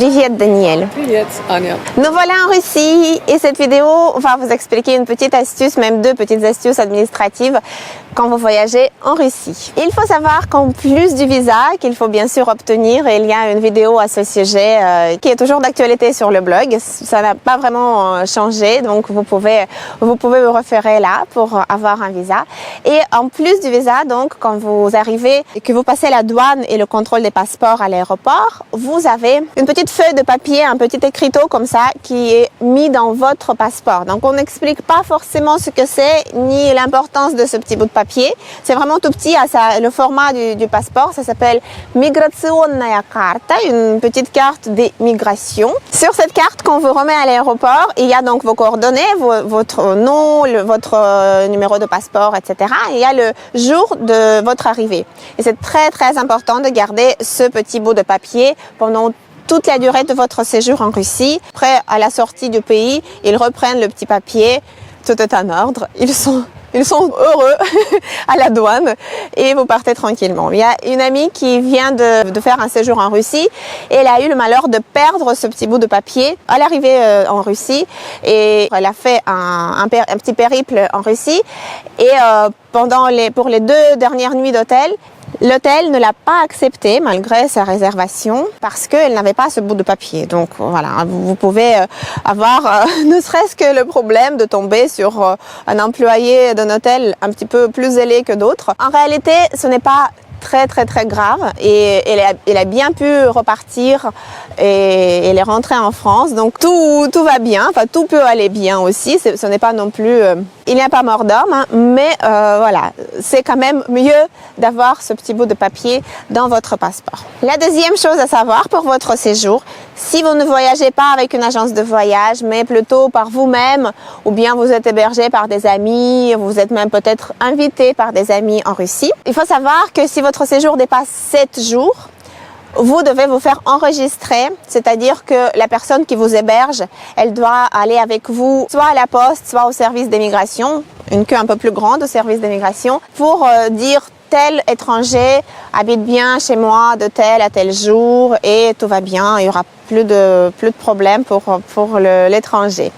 Привет, Daniel. Привет, Anya. Nous voilà en Russie et cette vidéo va vous expliquer une petite astuce, même deux petites astuces administratives quand vous voyagez en Russie. Il faut savoir qu'en plus du visa qu'il faut bien sûr obtenir, et il y a une vidéo à ce sujet qui est toujours d'actualité sur le blog, ça n'a pas vraiment changé, donc vous pouvez vous référer là pour avoir un visa. Et en plus du visa, donc quand vous arrivez et que vous passez la douane et le contrôle des passeports à l'aéroport, vous avez une petite feuille de papier, un petit écriteau comme ça qui est mis dans votre passeport. Donc on n'explique pas forcément ce que c'est ni l'importance de ce petit bout de papier. C'est vraiment tout petit, le format du passeport, ça s'appelle Migrationная карта, une petite carte des migrations. Sur cette carte, quand vous remet à l'aéroport, il y a donc vos coordonnées, votre nom, votre numéro de passeport, etc. Et il y a le jour de votre arrivée. Et c'est très très important de garder ce petit bout de papier pendant toute la durée de votre séjour en Russie. Après, à la sortie du pays, ils reprennent le petit papier, tout est en ordre, ils sont heureux à la douane et vous partez tranquillement. Il y a une amie qui vient de faire un séjour en Russie et elle a eu le malheur de perdre ce petit bout de papier à l'arrivée en Russie et elle a fait un petit périple en Russie et pour les 2 dernières nuits d'hôtel, l'hôtel ne l'a pas accepté malgré sa réservation parce qu'elle n'avait pas ce bout de papier. Donc voilà, vous pouvez avoir ne serait-ce que le problème de tomber sur un employé d'un hôtel un petit peu plus zélé que d'autres. En réalité, ce n'est pas très grave et elle a bien pu repartir et elle est rentrée en France. Donc tout va bien, enfin tout peut aller bien aussi. Ce n'est pas non plus... il n'y a pas mort d'homme, hein, mais voilà, c'est quand même mieux d'avoir ce petit bout de papier dans votre passeport. La deuxième chose à savoir pour votre séjour, si vous ne voyagez pas avec une agence de voyage, mais plutôt par vous-même, ou bien vous êtes hébergé par des amis, vous êtes même peut-être invité par des amis en Russie, il faut savoir que si votre séjour dépasse 7 jours, vous devez vous faire enregistrer, c'est-à-dire que la personne qui vous héberge, elle doit aller avec vous soit à la poste, soit au service d'immigration, une queue un peu plus grande au service d'immigration, pour dire tel étranger habite bien chez moi de tel à tel jour et tout va bien, il y aura plus de problèmes pour l'étranger.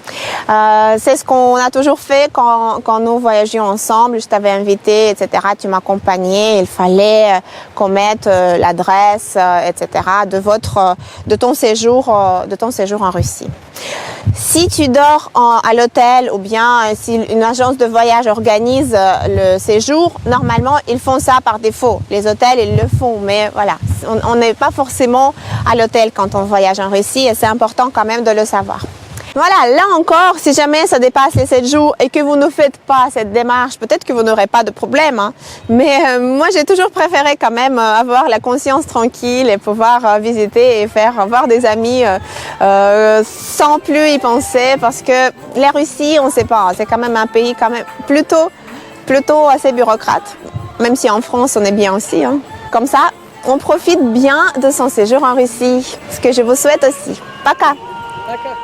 C'est ce qu'on a toujours fait quand nous voyagions ensemble. Je t'avais invité, etc. Tu m'accompagnais. Il fallait qu'on mette l'adresse, etc. de ton séjour en Russie. Si tu dors à l'hôtel ou bien si une agence de voyage organise le séjour, normalement ils font ça par défaut. Les hôtels ils le font, mais voilà, on n'est pas forcément à l'hôtel quand on voyage en Russie et c'est important quand même de le savoir. Voilà, là encore, si jamais ça dépasse les 7 jours et que vous ne faites pas cette démarche, peut-être que vous n'aurez pas de problème, hein, mais moi j'ai toujours préféré quand même avoir la conscience tranquille et pouvoir visiter et voir des amis sans plus y penser parce que la Russie, on ne sait pas, c'est quand même un pays quand même plutôt assez bureaucrate, même si en France on est bien aussi, hein. Comme ça, on profite bien de son séjour en Russie, ce que je vous souhaite aussi. Пока! Пока.